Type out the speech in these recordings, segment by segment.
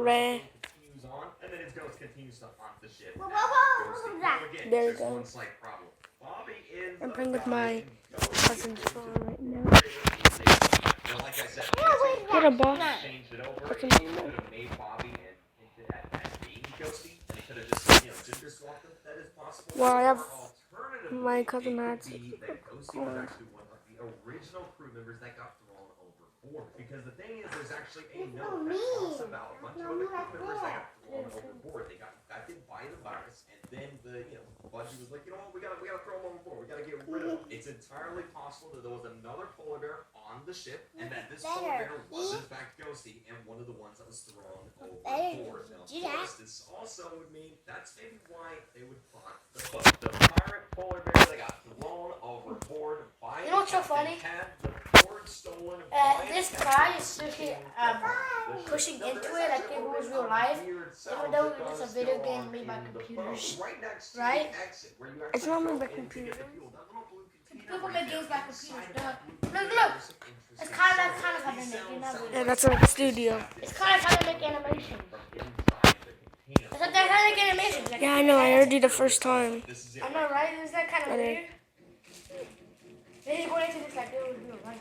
Ray. Continues on, and then his ghost continues to haunt the ship. Again, There you there's go. one slight problem. Bobby is I'm playing with my cousin's phone right now. Now, like I said, What a boss. changed it over. What's He in could there? have made Bobby and hinted at being ghosty, and he could have just, gender swapped them. That is possible. Well, I have Alternatively, my cousin it Matt's could be that Ghosty was actually one of the original crew members that got thrown overboard. Because the thing is, there's actually a note that talks about a bunch of other crew members that got thrown overboard. They got infected by the virus, and then Budgie was like, you know what, we gotta throw them overboard. We gotta get rid of them. It's entirely possible that there was another polar bear on the ship, and that this polar bear was in fact Ghosty, and one of the ones that was thrown overboard. Now, of course, this also would mean that's maybe why they would plot the pirate polar bear that got thrown overboard by You know what's so funny? had the board stolen This guy is seriously pushing into it like it was real life, even though it's a video game made by computers, right? It's not made by computers. People make games by computers, duh. Look, it's kind of how they make, you know? Yeah, that's like a studio. It's kind of how they make animation. It's like they're how they make animations. Like, Yeah, I know. I heard you the first time. I know, right? Is that kind of I know. weird? Then he's going into this like it was real life.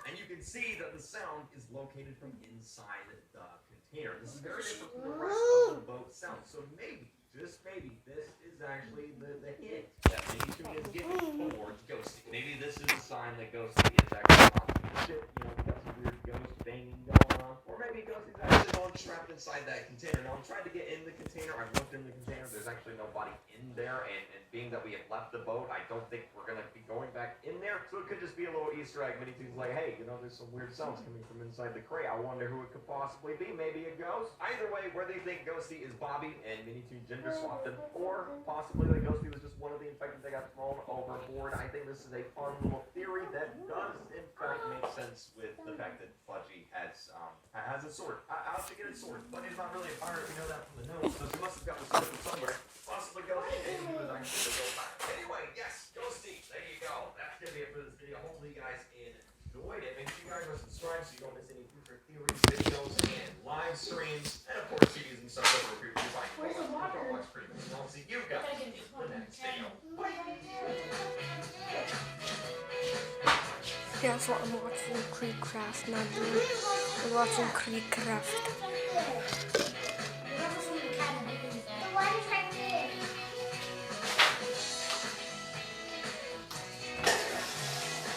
And you can see that the sound is located from inside the container. This is very different from the rest of the boat sound. So maybe, just maybe, this is actually the hint that Minitune is giving towards Ghosty. Maybe this is a sign that Ghosty is actually on the ship. We got some weird ghost banging going on. Or maybe Ghosty's actually on trapped inside that container. Now, I'm trying to get in the container. I've looked in the container. There's actually nobody in there. And being that we have left the boat, I don't think we're going to be going back in there. So it could just be a little Easter egg. Minitune's like, hey, there's some weird sounds coming from inside the crate. I wonder who it could possibly be. Maybe a ghost? Either way, whether you think Ghosty is Bobby and Minitune gender swapped him, or possibly that Ghosty was just one of the infected that got thrown overboard, I think this is a fun little theory that does, in fact, make sense with the fact that Budgie has a sword. How'd she get a sword? Budgie's not really a pirate. We know that from the notes, so she must have got the sword from somewhere. Possibly Ghosty, and he was actually the real pirate. Anyway, yes, Ghosty. There you go. That's gonna be it for this video. Hopefully, you guys enjoyed it. Make sure you guys are subscribed so you don't miss any future theories, videos, and live streams. And of course, CDs and stuff over here. You find watch pretty much. I'll see you guys in the next video. Yeah, that's what I'm watching. Creekcraft, not doing. I'm watching Creekcraft.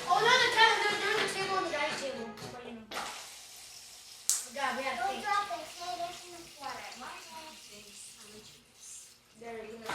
Oh, no, there's a table on the dining table. But, you know. God, we have to think. There you go.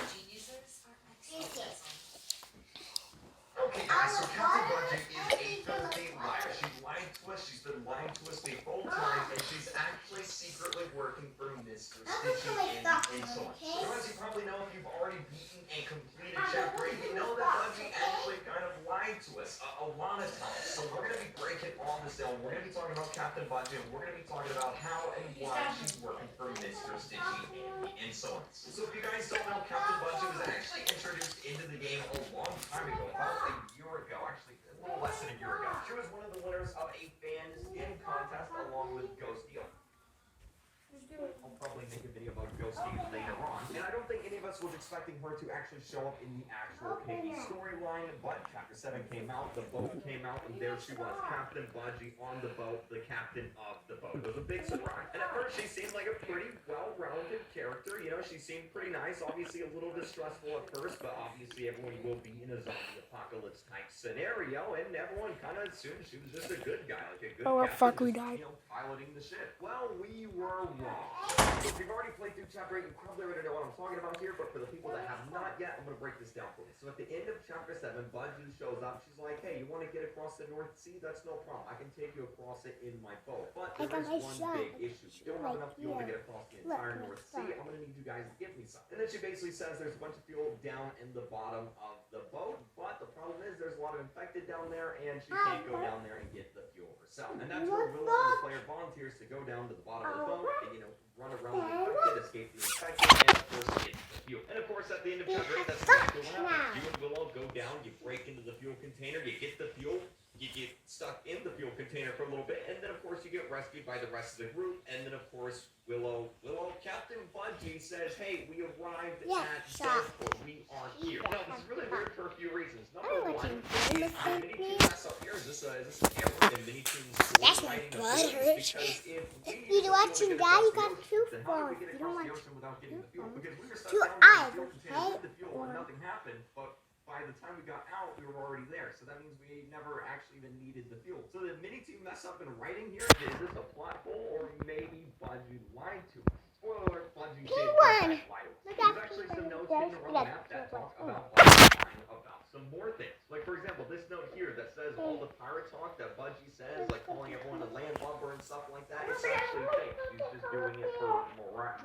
Okay, guys, so Captain Budgie is a filthy liar. She lied to us. She's been lying to us the whole time, and she's actually secretly working for Mr. Stitchy and so on. So as you probably know, if you've already beaten and completed Chapter 8, you know that Budgie actually kind of lied to us a lot of times. So we're going to be breaking all this down. We're going to be talking about Captain Budgie, and we're going to be talking about how and why she's working for Mr. Stitchy and so on. So if you guys don't know, Captain Budgie was actually introduced into the game a long time ago, about a year ago, actually a little less than a year ago. She was one of the winners of a fan skin contest along with Ghosty. I'll probably make a video about Ghosty later on. And I don't think any of us was expecting her to actually show up in the actual Piggy storyline, but Chapter 7 came out, the boat came out, and there she was, Captain Budgie on the boat, the captain of the boat. It was a big surprise. And at first she seemed like a pretty well-rounded character, she seemed pretty nice, obviously a little distressful at first, but obviously everyone will be in a zombie apocalypse type scenario, and everyone kind of assumed she was just a good guy, like a good captain, Fuck, we died. Piloting the ship. Well, we were wrong. So if you've already played through Chapter 8, you probably already know what I'm talking about here, but for the people that have not yet, I'm going to break this down for you. So at the end of Chapter 7, Budgie shows up. She's like, hey, you want to get across the North Sea? That's no problem. I can take you across it in my boat. But there is one big issue. You don't have enough fuel to get across the entire North Sea. I'm going to need you guys to give me some. And then she basically says there's a bunch of fuel down in the bottom of the boat, but the problem is there's a lot of infected down there, and she can't go down there and get the fuel herself. And that's where Willow, the player, volunteers to go down to the bottom of the boat and, run around the infected, escape the infected, and of course get the fuel. And of course at the end of Chapter 8, that's exactly what happens. You and Willow go down, you break into the fuel container, you get the fuel container for a little bit, and then of course you get rescued by the rest of the group, and then of course Captain Budgie says, hey, we arrived at Starport. We are here. Now, this is really weird for a few reasons. Number one, is the Mini-Toon mess up here. Is this an error in Mini-Toon's writing of the because if You're watching that, you got two then how phones. did we get You don't across want the ocean without getting the fuel? Because we were stuck two down in eyes, the fuel container with the fuel okay? and nothing happened, but by the time we got out, we were already there. So that means we never actually even needed the fuel. So did Mini-Toon mess up in writing here? Is this a plot hole, or maybe Budgie lied to us? Spoiler alert, Budgie did one. lie to us. Look There's at actually P1. some notes There's hidden around the map that P1. talk about Budgie lying about some more things. Like, for example, this note here that says all the pirate talk that Budgie says, like calling everyone a landlubber and stuff like that, it's actually fake. She's just doing it for morale,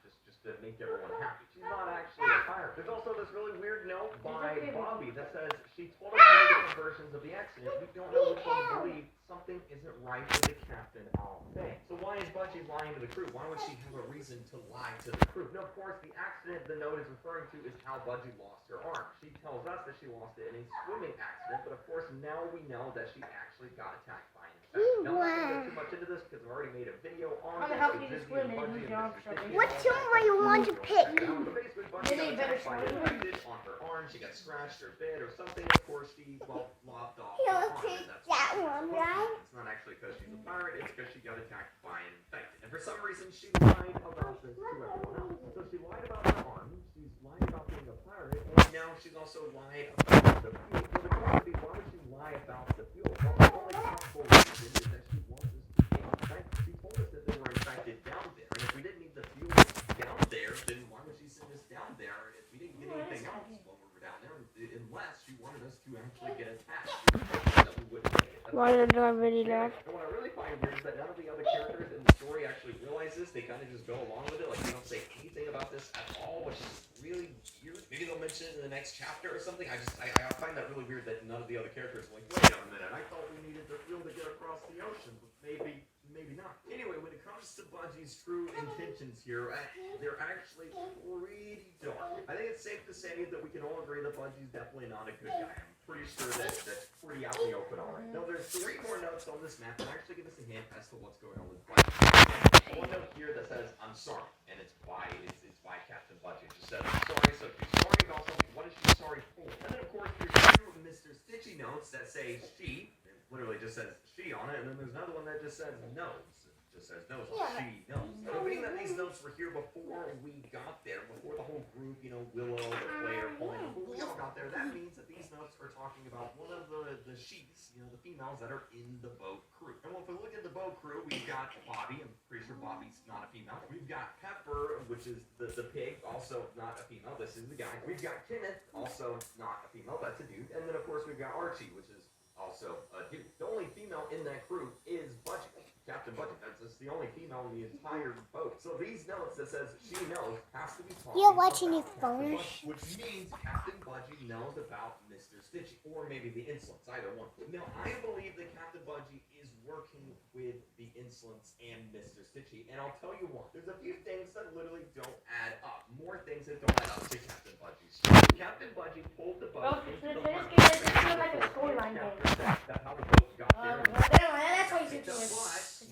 just to make everyone happy. She's not actually a pirate. There's also this really weird note by Bobby that says she told us many different versions of the accident. We don't know which one to believe. Something isn't right with the captain all day. So why is Budgie lying to the crew? Why would she have a reason to lie to the crew? No, of course, the accident the note is referring to is how Budgie lost her arm. She tells us that she lost it in a swimming accident, but of course now we know that she actually got attacked by an infection. Now, I'm not going to get too much into this because I've already made a video on I'm gonna this. help with you Disney swim and and Budgie move and your arm Mr. something. Sticky. What tune are you want to pick? So basically, Budgie Disney got better attacked by an swim. infected on her arm. She got scratched or bit or something. Of course, she, lopped off her arm. Okay, And that's that why one, she's right? It's not actually because she's a pirate, it's because she got attacked by an infected. And for some reason, she lied about this to everyone else. So she lied about her arm, she's lied about being a pirate, and now she's also lied about the fuel. So the question would be, why would she lie about the fuel? Well, the only possible reason is that she wants us to get infected. She told us that they were infected down there, and if we didn't need the fuel down there, then why would she send us down there if we didn't get anything else while we were down there? Unless she wanted us to actually get attacked. That we wouldn't make it. Why did I really laugh? And what I really find weird is that none of the other characters in the story actually realize this. They kind of just go along with it. Like, they don't say anything about this at all, which is really weird. Maybe they'll mention it in the next chapter or something. I find that really weird that none of the other characters are like, wait a minute, I thought we needed the fuel to get across the ocean, but maybe not. Anyway, when it comes to Budgie's true intentions here, they're actually pretty dark. I think it's safe to say that we can all agree that Budgie's definitely not a good guy. I'm pretty sure that's pretty out in the open already. Now, there's 3 more notes on this map that actually give us a hint as to what's going on with Budgie. One note here that says, I'm sorry, and it's by Captain Budgie. It just says, I'm sorry, so if you're sorry about something, what is she sorry for? And then, of course, there's 2 Mr. Stitchy notes that say she. It literally just says she on it, and then there's another one that just says nose. It just says nose, she knows. So being that these notes were here before we got there, before the whole group, Willow, the player, Pauline, before we all got there, that means that these notes are talking about one of the sheets, the females that are in the boat crew. And if we look at the boat crew, we've got Bobby, I'm pretty sure Bobby's not a female. We've got Pepper, which is the pig, also not a female, this is the guy. We've got Kenneth, also not a female, that's a dude. And then of course we've got Archie, which is also a dude. The only female in that crew is Budgie. Captain Budgie. That's the only female in the entire boat. So these notes that says she knows has to be talking You're watching about his phone. Budgie, which means Captain Budgie knows about Mr. Stitchy, or maybe the Insolents, either one. Now, I believe that Captain Budgie is working with the Insolents and Mr. Stitchy, and I'll tell you why. There's a few things that literally don't add up. More things that don't add up to Captain Budgie's story. Captain Budgie pulled the boat into the water. This is like a storyline game. That's how the boat got there. That's why you should do it.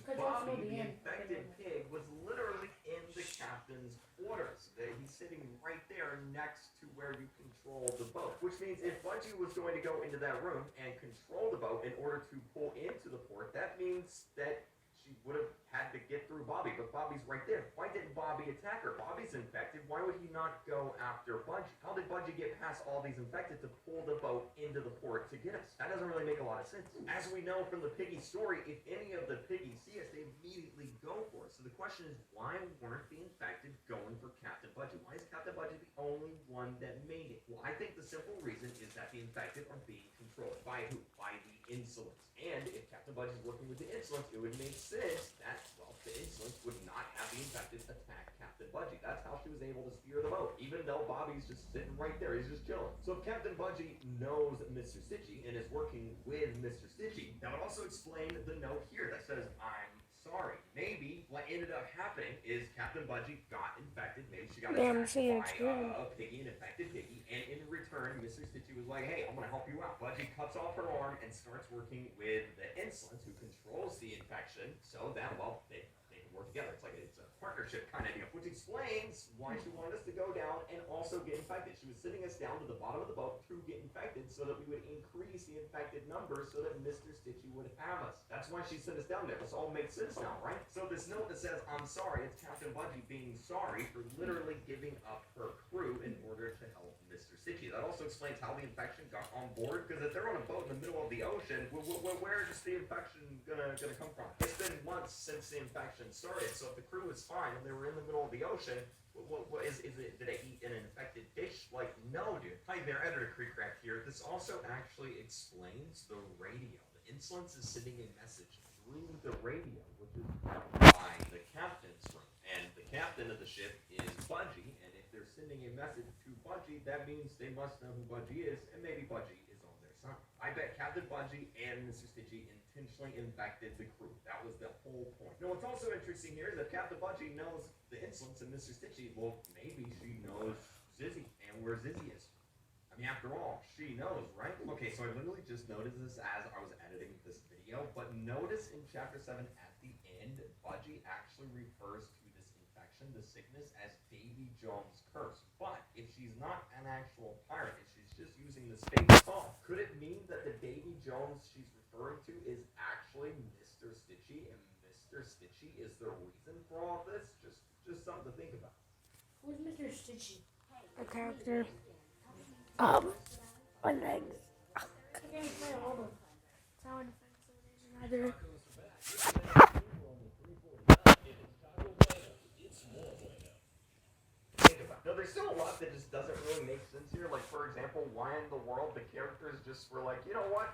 But Bobby, the infected pig, was literally in the captain's quarters. He's sitting right there next to where you control the boat. Which means if Budgie was going to go into that room and control the boat in order to pull into the port, that means that she would have had to get through Bobby, but Bobby's right there. Why didn't Bobby attack her? Bobby's infected. Why would he not go after Budgie? How did Budgie get past all these infected to pull the boat into the port to get us? That doesn't really make a lot of sense. As we know from the piggy story, if any of the piggies see us, they immediately go for us. So the question is, why weren't the infected going for Captain Budgie? Why is Captain Budgie the only one that made it? Well, I think the simple reason is that the infected are being controlled. By who? By the Insolents. And if Captain Budgie's working with the Insolents, it would make sense that, well, the Insolents would not have the infected attack Captain Budgie. That's how she was able to steer the boat, even though Bobby's just sitting right there. He's just chilling. So if Captain Budgie knows Mr. Stitchy and is working with Mr. Stitchy, that would also explain the note here that says, I'm sorry. Maybe what ended up happening is Captain Budgie got infected. Maybe she got attacked by a piggy, an infected piggy, and in return turn, Mr. Stitchy was like, hey, I'm going to help you out. Budgie cuts off her arm and starts working with the Insolence, who controls the infection, so that, well, they can work together. It's a partnership kind of deal, which explains why she wanted us to go down and also get infected. She was sending us down to the bottom of the boat to get infected so that we would increase the infected numbers so that Mr. Stitchy would have us. That's why she sent us down there. This all makes sense now, right? So this note that says, I'm sorry, it's Captain Budgie being sorry for literally giving up her crew in order to help Mr. Stitchy. That also explains how the infection got on board, because if they're on a boat in the middle of the ocean, where is the infection gonna come from? It's been months since the infection started, so if the crew was fine and they were in the middle of the ocean, what is it? Did they eat an infected dish? Like, no, dude. Hi there, Editor Creekcraft here. This also actually explains the radio. The Insolence is sending a message through the radio, which is by the captain's room. And the captain of the ship is Budgie, and if they're sending a message to Budgie, that means they must know who Budgie is, and maybe Budgie is on their side. I bet Captain Budgie and Mr. Stitchy intentionally infected the crew. That was the whole point. Now, what's also interesting here is that Captain Budgie knows the Insolence and Mr. Stitchy. Well, maybe she knows Zizzy and where Zizzy is. I mean, after all, she knows, right? Okay, so I literally just noticed this as I was editing this video, but notice in Chapter 7 at the end, Budgie actually refers to this infection, the sickness, as Davy Jones' curse. But if she's not an actual pirate, if she's just using this fake song, could it mean that the Davy Jones she's referring to is actually Mr. Stitchy, and Mr. Stitchy is the reason for all this? Just something to think about. Who's Mr. Stitchy? A character. My legs. Okay, hold on. Sound effects either. No, there's still a lot that just doesn't really make sense here. Like, for example, why in the world the characters just were like, you know what?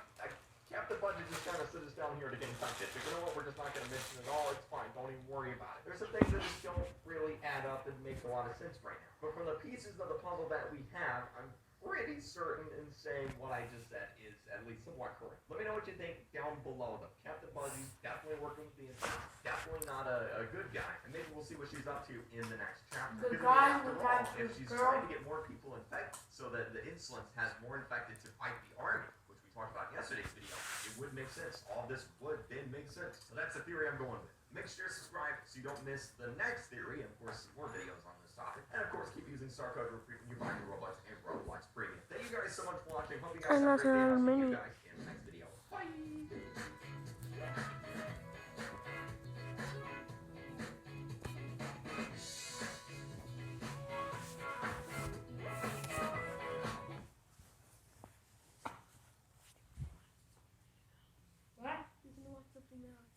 Captain Budgie just kind of sit us down here to get infected. But you know what? We're just not going to mention it all. It's fine. Don't even worry about it. There's some things that just don't really add up and make a lot of sense right now. But from the pieces of the puzzle that we have, I'm pretty certain in saying what I just said is at least somewhat correct. Let me know what you think down below, though. Captain Budgie, definitely working with the Insolence. Definitely not a good guy. And maybe we'll see what she's up to in the next chapter. The Because guy after who all, got if his she's girl. trying to get more people infected so that the Insolence has more infected to fight the army, which we talked about in yesterday's video, it would make sense. All this would then make sense. So that's the theory I'm going with. Make sure to subscribe so you don't miss the next theory, and of course some more videos on this topic. And of course keep using Star Code for free when you buy your Roblox and Roblox Premium. Thank you guys so much for watching. Hope you guys have a great day. I'll see you guys in the next video. Bye! What? You can watch something else.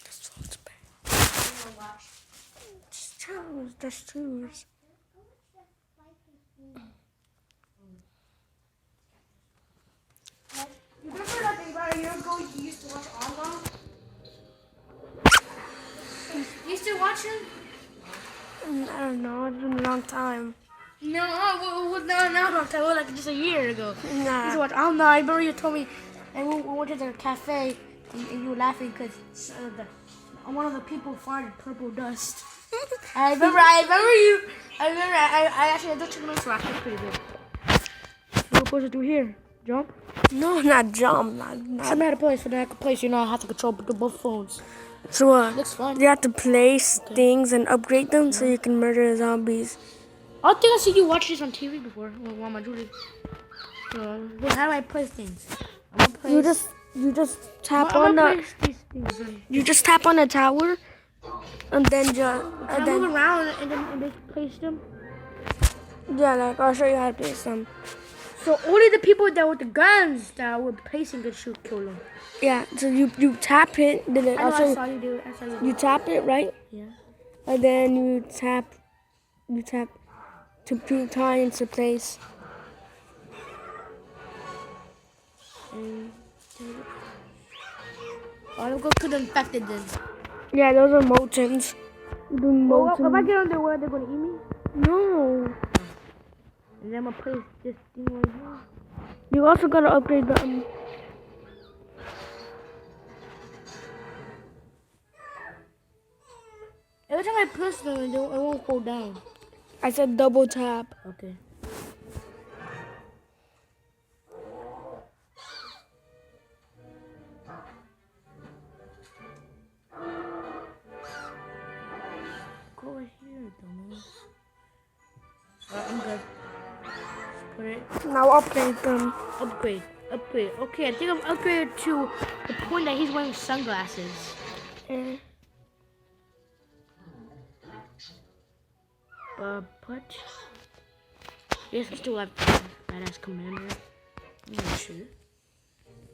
This one's bad. I'm gonna watch. Just choose. Just choose. You remember like about a year ago you used to watch Argo? You still watching? I don't know. It's been a long time. No, no, like just a year ago. You used to Nah. watch Argo. I remember you told me, and we went to the cafe, and you were laughing because one of the people farted purple dust. I remember you. I actually just took notes last. That's pretty good. What are we supposed to do here? Jump? No, not jump. Show me how to play. So that I can play. So you know I have to control both phones. So what? Looks fun. You have to place things and upgrade them so you can murder zombies. I think I see you watch this on TV before. Well, my Julie. Well, how do I play things? I'm gonna play. You just tap I'm on gonna the. place these things. You just tap on the tower, and then just Can I move around and then place them? yeah, like I'll show you how to place them. So only the people that with the guns that were placing could shoot, kill them. Yeah, so you tap it, then I know. I'll show I you. saw you do it. I saw you do You it. tap it right, Yeah. and then you tap to tie into place. And I'll go to the infected then. Yeah, those are Motins. Doing Well, molten. if I get underwear, they're gonna eat me. No. And then I'm gonna place this thing right here. You also gotta upgrade the. Every time I press them, it won't go down. I said double tap. Okay. Go right here, dumbass. Alright, I'm good. Just put it. Now upgrade them. Upgrade. Upgrade. Okay, I think I'm upgraded to the point that he's wearing sunglasses. Eh. Put. Yes, I still have badass commander. I'm not sure.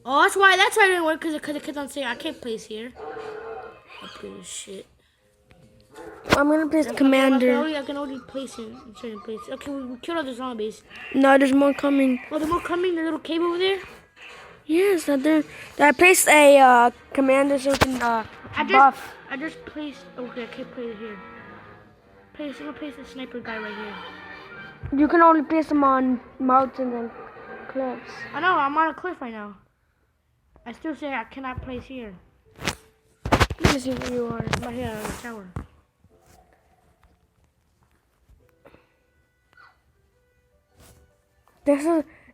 Oh, that's why it didn't work, because it kept on saying I can't place here. Upgrade this shit. I'm gonna place commander. I can only place it in certain places. Okay, we killed all the zombies. No, there's more coming. Oh, there's more coming? The little cave over there? Yes, there. I placed a commander so we can buff. I just placed. Okay, I can't place it here. I'm gonna place the sniper guy right here. You can only place them on mountains and cliffs. I know, I'm on a cliff right now. I still say I cannot place here. Let me see where you are. I'm right here on the tower.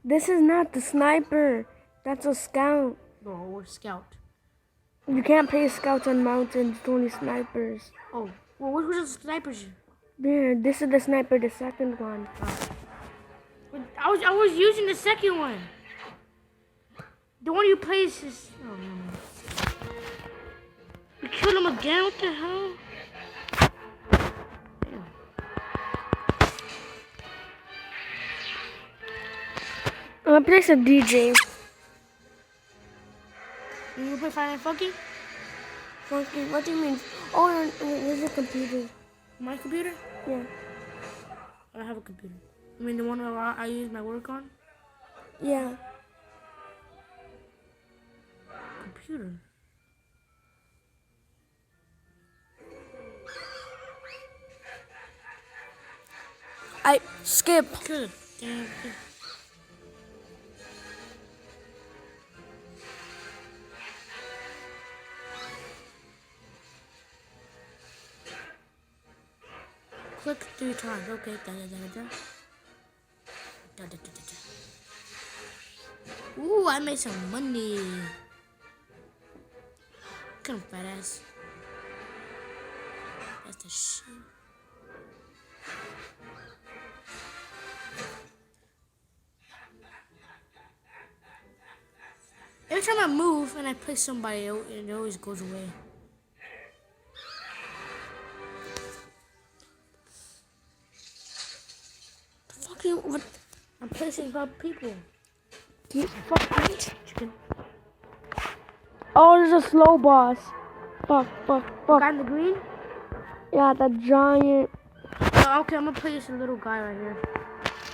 This is not the sniper. That's a scout. No, we're scout. You can't place scouts on mountains. It's only snipers. Oh, well, what was the snipers? There, this is the sniper, the second one. I was using the second one. The one you placed is. Oh no. We killed him again. What the hell? I'm gonna place a DJ. You gonna play Final and Funky? Funky, what do you mean? Oh, there's a computer. My computer? Yeah. I don't have a computer. I mean the one I use my work on? Yeah. Computer. I skip. Good. Damn. Click 3 times. Okay. Da, da, da, da. Da, da, da, da, da. Ooh, I made some money. Kind of badass. That's the shit. Every time I move and I place somebody, it always goes away. Fucking what? I'm placing about people. You fucking chicken. Oh, there's a slow boss. Fuck. Guy in the green? Yeah, that giant. Oh, okay, I'm gonna place a little guy right here.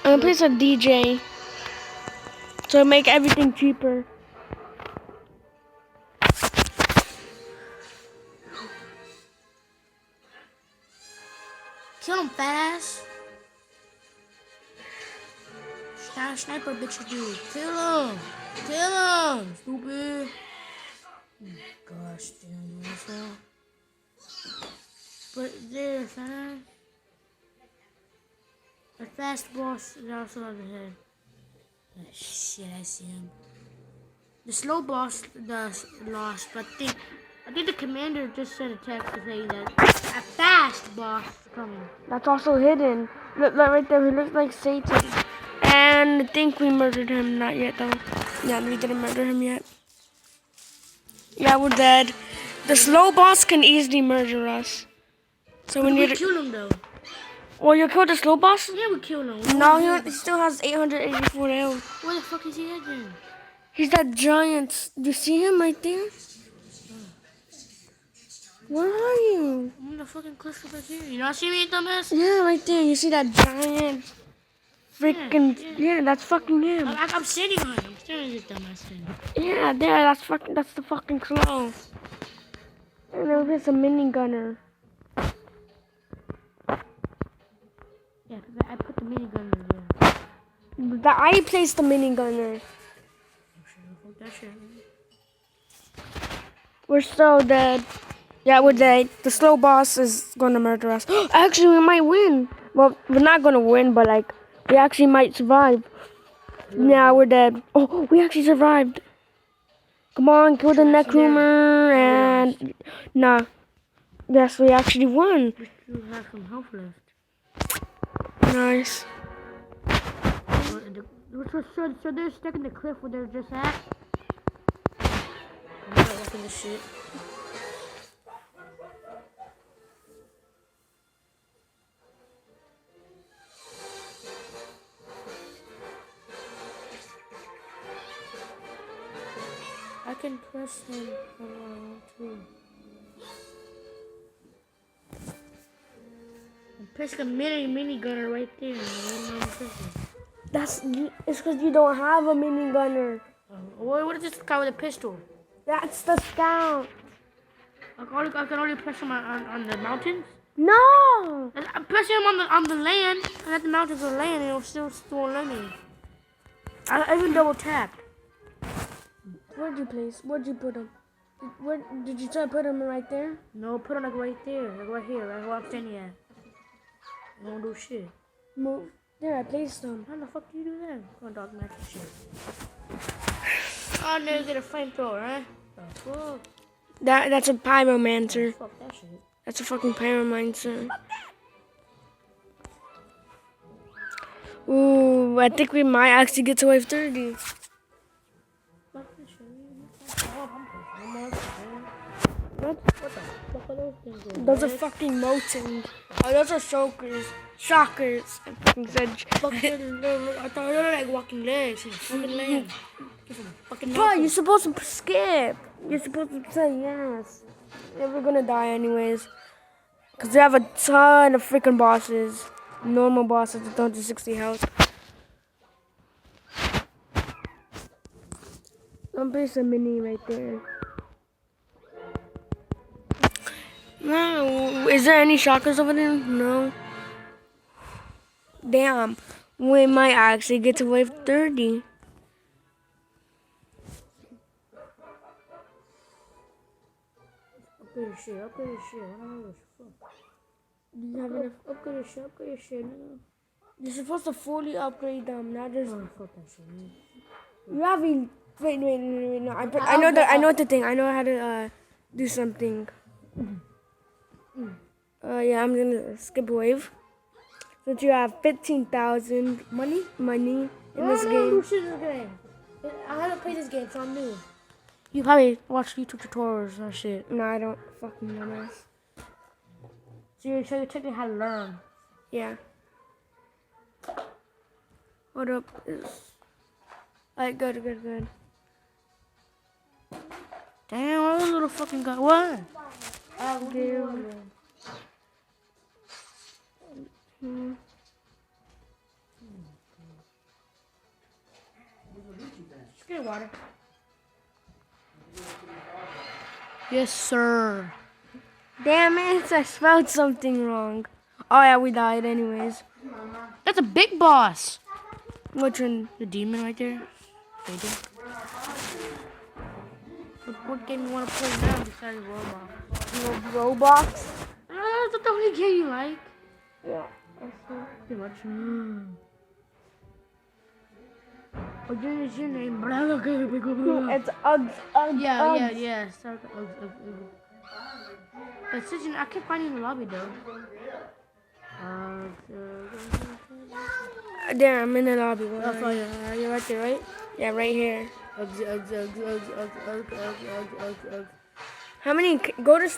I'm gonna place a DJ. So make everything cheaper. Kill him, fast. Sniper bitch, dude. Kill him. Kill him, stupid. Gosh, damn, asshole. But there, son. The fast boss is also on the head. Oh, shit, I see him. The slow boss lost, but I think the commander just sent a text to say that a fast boss is coming. That's also hidden. Look right there. He looks like Satan. And I think we murdered him. Not yet, though. Yeah, we didn't murder him yet. Yeah, we're dead. The slow boss can easily murder us. So we need to kill him, though. Well, you killed the slow boss? Yeah, we killed him. No, he still has 884 health. Where the fuck is he at then? He's that giant. Do you see him right there? Where are you? I'm on the fucking cliff over here. You not see me, dumbass? Yeah, right there. You see that giant freaking... Yeah, that's fucking him. I'm sitting on him. I'm staring at this dumbass thing. Yeah, there. That's the fucking slow. And then there's a mini gunner. Yeah, 'cause I put the minigun in there. I placed the minigunner. Fuck that shit. We're so dead. Yeah, we're dead. The slow boss is gonna murder us. Actually, we might win. Well, we're not gonna win, but like, we actually might survive. Yeah, we're dead. Oh, we actually survived. Come on, kill the necroomer and nah. Yes, we actually won. We still have some health left. Nice. So they're stuck in the cliff where they're just at? I'm not walking this shit. I can press him when I want to. I'm pressing a mini gunner right there. I'm pressing. It's because you don't have a minigunner. What is this guy with a pistol? That's the scout. I can only press him on the mountains. No. I'm pressing him on the land, and at the mountains of land, and it'll still let me. I even double tapped. Where'd you place? Where'd you put him? Where did you try to put him right there? No, put him like right there, like right here, right where I'm standing at. I won't do shit. Move. There, I placed him. How the fuck do you do that? Come on, dog, match shit. Oh, no, get a flamethrower, huh? The fuck? That's a pyromancer. Fuck that shit. That's a fucking pyromancer. Ooh, I think we might actually get to wave 30. Fuck this shit. Oh, I'm pushing. What? What the fuck are those things doing? Those are fucking moting. Oh, those are shockers. Shockers. I fucking said. I thought they were like walking legs. Fucking legs. Fucking Bro, you're supposed to skip. You're supposed to say yes. Yeah, we're gonna die anyways. Because we have a ton of freaking bosses. Normal bosses with 160 health. I'm placing a mini right there. No, is there any shockers over there? No. Damn, we might actually get to wave 30. Upgrade shit. I don't know what the fuck. Do you have enough? Upgrade shit, nigga. You're supposed to fully upgrade them, not just. Oh, fuck that shit, man. You haven't. Wait, no. I know the thing. I know how to do something. Yeah, I'm gonna skip a wave. Since you have 15,000 money in this I don't game. do shit in this game. I haven't played this game, so I'm new. You probably watch YouTube tutorials and shit. No, I don't fucking know this. So you're technically how to learn. Yeah. What up? Alright, good. Damn, all those little fucking guys. What? Just get water. Yes, sir. Damn it, I spelled something wrong. Oh yeah, we died anyways. That's a big boss. Which one? The demon right there. Right there. What game you want to play now besides Roblox? Roblox? That's the only game you like. Yeah. Pretty much. What is your name? Yeah. It's Uggs. Yeah. Start But Sitchin, I can't find you in the lobby though. There, I'm in the lobby. You're right there, right? Yeah, right here. Uggs. How many? Go to